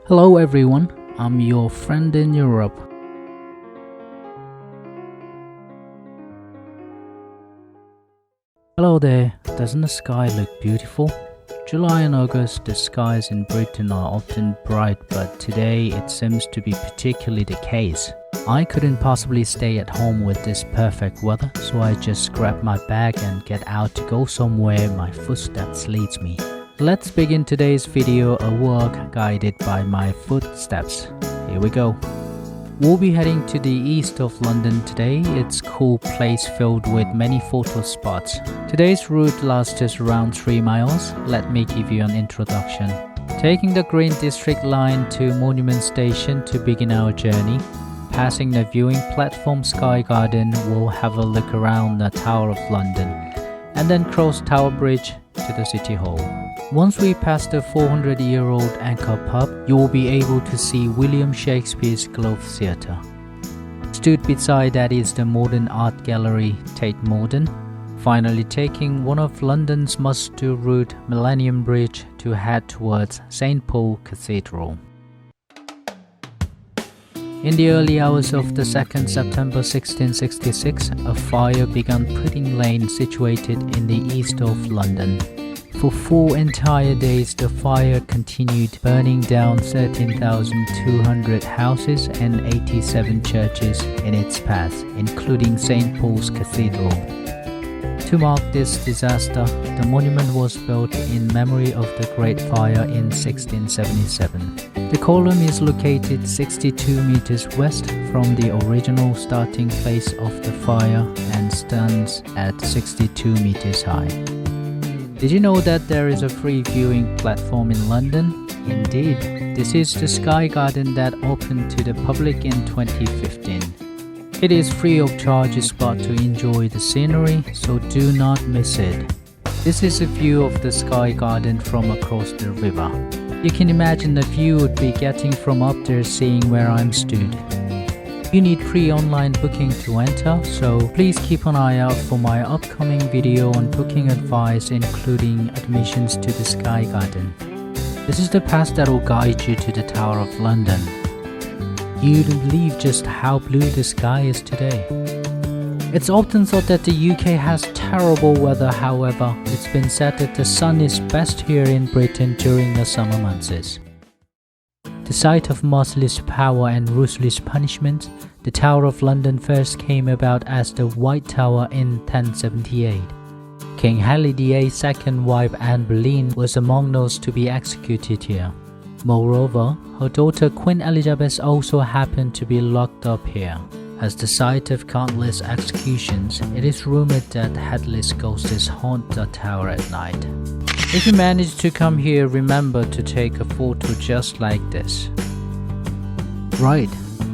Hello everyone, I'm your friend in Europe. Hello there, doesn't the sky look beautiful? July and August, the skies in Britain are often bright, but today it seems to be particularly the case. I couldn't possibly stay at home with this perfect weather, so I just grabbed my bag and get out to go somewhere my footsteps leads me. Let's begin today's video, a walk guided by my footsteps. Here we go. We'll be heading to the east of London today. It's a cool place filled with many photo spots. Today's route lasts around 3 miles. Let me give you an introduction. Taking the Green District line to Monument Station to begin our journey. Passing the viewing platform Sky Garden, we'll have a look around the Tower of London and then cross Tower Bridge to the City Hall. Once we pass the 400-year-old Anchor Pub, you will be able to see William Shakespeare's Globe Theatre. Stood beside that is the modern art gallery Tate Modern. Finally taking one of London's must-do route, Millennium Bridge, to head towards St. Paul Cathedral. In the early hours of the 2nd September 1666, a fire began Pudding Lane situated in the east of London. For 4 entire days, the fire continued, burning down 13,200 houses and 87 churches in its path, including St. Paul's Cathedral. To mark this disaster, the monument was built in memory of the Great Fire in 1677. The column is located 62 meters west from the original starting place of the fire and stands at 62 meters high. Did you know that there is a free viewing platform in London? Indeed, this is the Sky Garden that opened to the public in 2015. It is free of charge spot to enjoy the scenery, so do not miss it. This is a view of the Sky Garden from across the river. You can imagine the view would be getting from up there seeing where I'm stood. You need free online booking to enter, so please keep an eye out for my upcoming video on booking advice including admissions to the Sky Garden. This is the pass that will guide you to the Tower of London. You'd believe just how blue the sky is today. It's often thought that the UK has terrible weather, however, it's been said that the sun is best here in Britain during the summer months. The site of merciless power and ruthless punishment, the Tower of London first came about as the White Tower in 1078. King Henry VIII's second wife Anne Boleyn was among those to be executed here. Moreover, her daughter Queen Elizabeth also happened to be locked up here. As the site of countless executions, it is rumored that headless ghosts haunt the tower at night. If you manage to come here, remember to take a photo just like this. Right,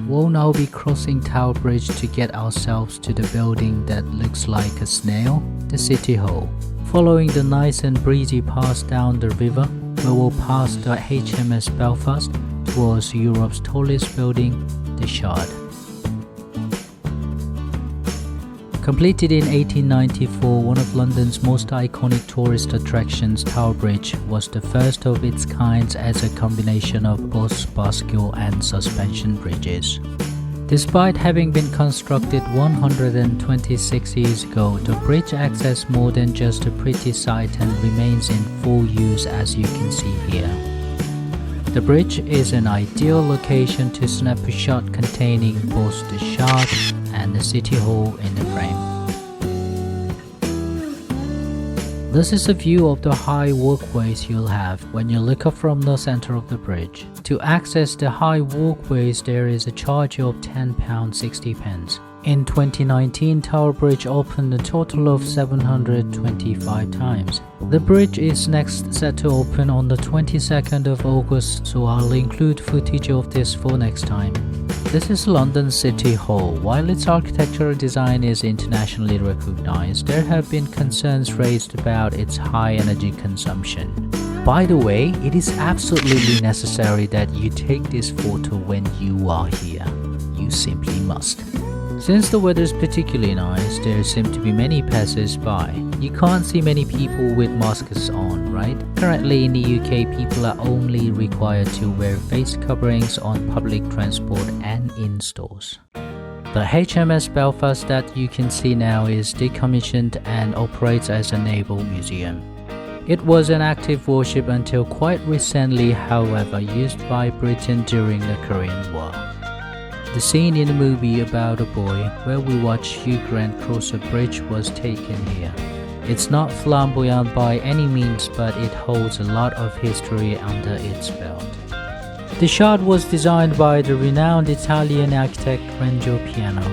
we'll now be crossing Tower Bridge to get ourselves to the building that looks like a snail, the City Hall. Following the nice and breezy path down the river, we will pass the HMS Belfast towards Europe's tallest building, the Shard. Completed in 1894, one of London's most iconic tourist attractions, Tower Bridge, was the first of its kind as a combination of both bascule and suspension bridges. Despite having been constructed 126 years ago, the bridge acts as more than just a pretty sight and remains in full use, as you can see here. The bridge is an ideal location to snap a shot containing both the Shard and the City Hall in the frame. This is a view of the high walkways you'll have when you look up from the center of the bridge. To access the high walkways, there is a charge of £10.60. In 2019, Tower Bridge opened a total of 725 times. The bridge is next set to open on the 22nd of August, so I'll include footage of this for next time. This is London City Hall. While its architectural design is internationally recognized, there have been concerns raised about its high energy consumption. By the way, it is absolutely necessary that you take this photo when you are here. You simply must. Since the weather is particularly nice, there seem to be many passers-by. You can't see many people with masks on, right? Currently in the UK, people are only required to wear face coverings on public transport and in stores. The HMS Belfast that you can see now is decommissioned and operates as a naval museum. It was an active warship until quite recently, however, used by Britain during the Korean War. The scene in the movie about a boy where we watch Hugh Grant cross a bridge was taken here. It's not flamboyant by any means, but it holds a lot of history under its belt. The shot was designed by the renowned Italian architect Renzo Piano.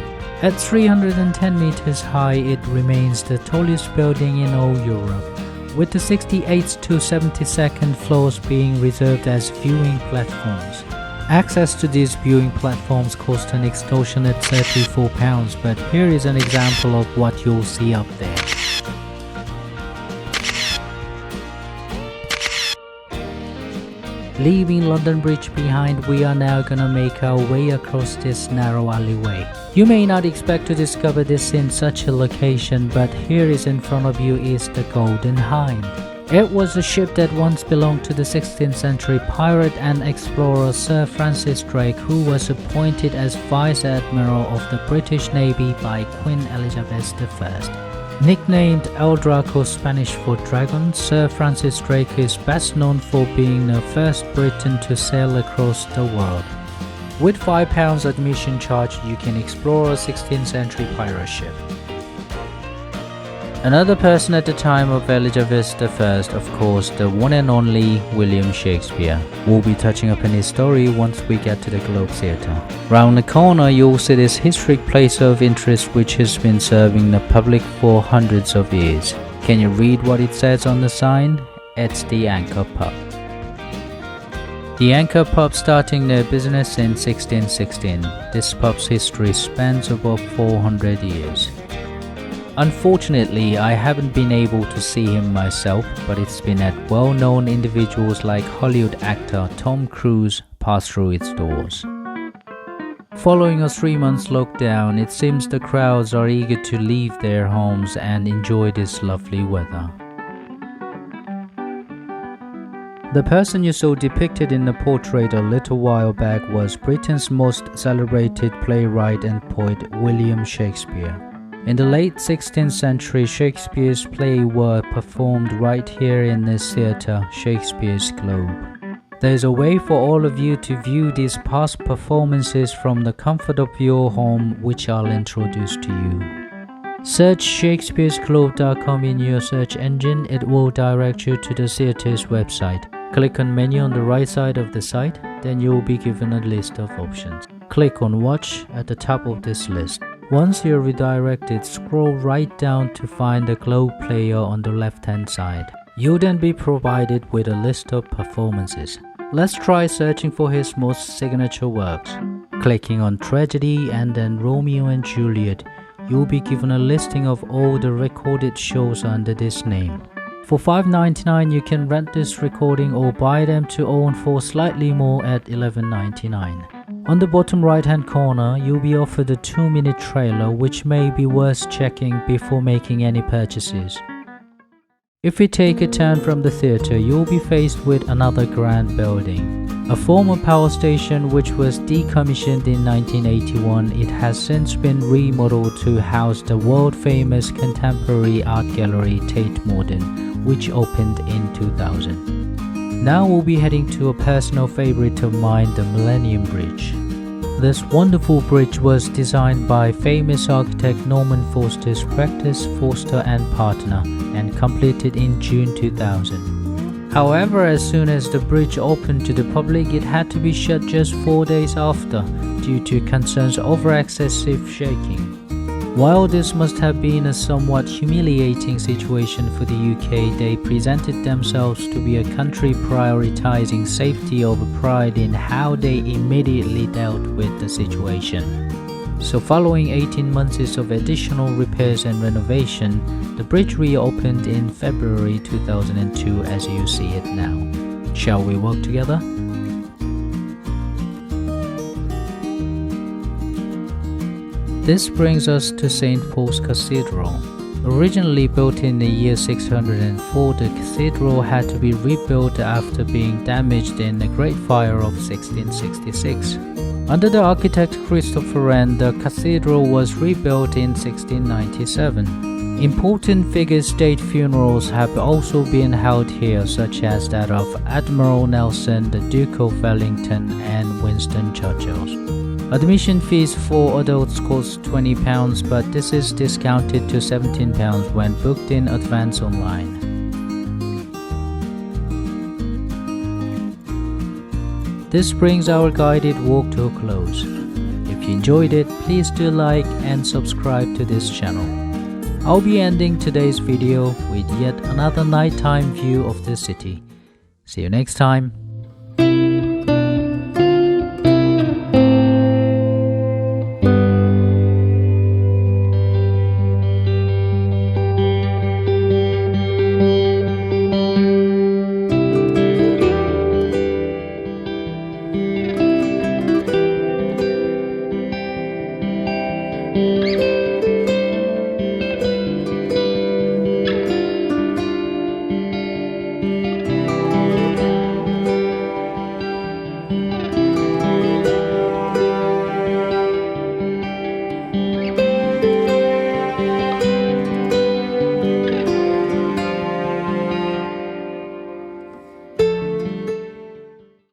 At 310 meters high, it remains the tallest building in all Europe, with the 68th to 72nd floors being reserved as viewing platforms. Access to these viewing platforms cost an extortionate £34, but here is an example of what you'll see up there. Leaving London Bridge behind, we are now gonna make our way across this narrow alleyway. You may not expect to discover this in such a location, but here is in front of you is the Golden Hind. It was a ship that once belonged to the 16th century pirate and explorer Sir Francis Drake, who was appointed as Vice Admiral of the British Navy by Queen Elizabeth I. Nicknamed El Draco, Spanish for dragon, Sir Francis Drake is best known for being the first Briton to sail across the world. With £5 admission charge, you can explore a 16th century pirate ship. Another person at the time of Elizabeth I, of course, the one and only William Shakespeare. We'll be touching upon his story once we get to the Globe Theatre. Round the corner, you'll see this historic place of interest which has been serving the public for hundreds of years. Can you read what it says on the sign? It's the Anchor Pub. The Anchor Pub starting their business in 1616. This pub's history spans above 400 years. Unfortunately, I haven't been able to see him myself, but it's been at well-known individuals like Hollywood actor Tom Cruise pass through its doors. Following a 3-month lockdown, it seems the crowds are eager to leave their homes and enjoy this lovely weather. The person you saw depicted in the portrait a little while back was Britain's most celebrated playwright and poet William Shakespeare. In the late 16th century, Shakespeare's plays were performed right here in this theatre, Shakespeare's Globe. There's a way for all of you to view these past performances from the comfort of your home, which I'll introduce to you. Search shakespearesglobe.com in your search engine. It will direct you to the theatre's website. Click on menu on the right side of the site, then you'll be given a list of options. Click on watch at the top of this list. Once you're redirected, scroll right down to find the Globe player on the left-hand side. You'll then be provided with a list of performances. Let's try searching for his most signature works. Clicking on Tragedy and then Romeo and Juliet, you'll be given a listing of all the recorded shows under this name. For $5.99 you can rent this recording or buy them to own for slightly more at $11.99. On the bottom right hand corner, you'll be offered a 2-minute trailer which may be worth checking before making any purchases. If we take a turn from the theatre, you'll be faced with another grand building. A former power station which was decommissioned in 1981, it has since been remodeled to house the world-famous contemporary art gallery Tate Modern, which opened in 2000. Now we'll be heading to a personal favorite of mine, the Millennium Bridge. This wonderful bridge was designed by famous architect Norman Foster's practice Foster and Partner and completed in June 2000. However, as soon as the bridge opened to the public, it had to be shut just 4 days after due to concerns over excessive shaking. While this must have been a somewhat humiliating situation for the UK, they presented themselves to be a country prioritizing safety over pride in how they immediately dealt with the situation. So following 18 months of additional repairs and renovation, the bridge reopened in February 2002 as you see it now. Shall we walk together? This brings us to St. Paul's Cathedral. Originally built in the year 604, the cathedral had to be rebuilt after being damaged in the Great Fire of 1666. Under the architect Christopher Wren, the cathedral was rebuilt in 1697. Important figure state funerals have also been held here, such as that of Admiral Nelson, the Duke of Wellington, and Winston Churchill. Admission fees for adults cost £20, but this is discounted to £17 when booked in advance online. This brings our guided walk to a close. If you enjoyed it, please do like and subscribe to this channel. I'll be ending today's video with yet another nighttime view of the city. See you next time.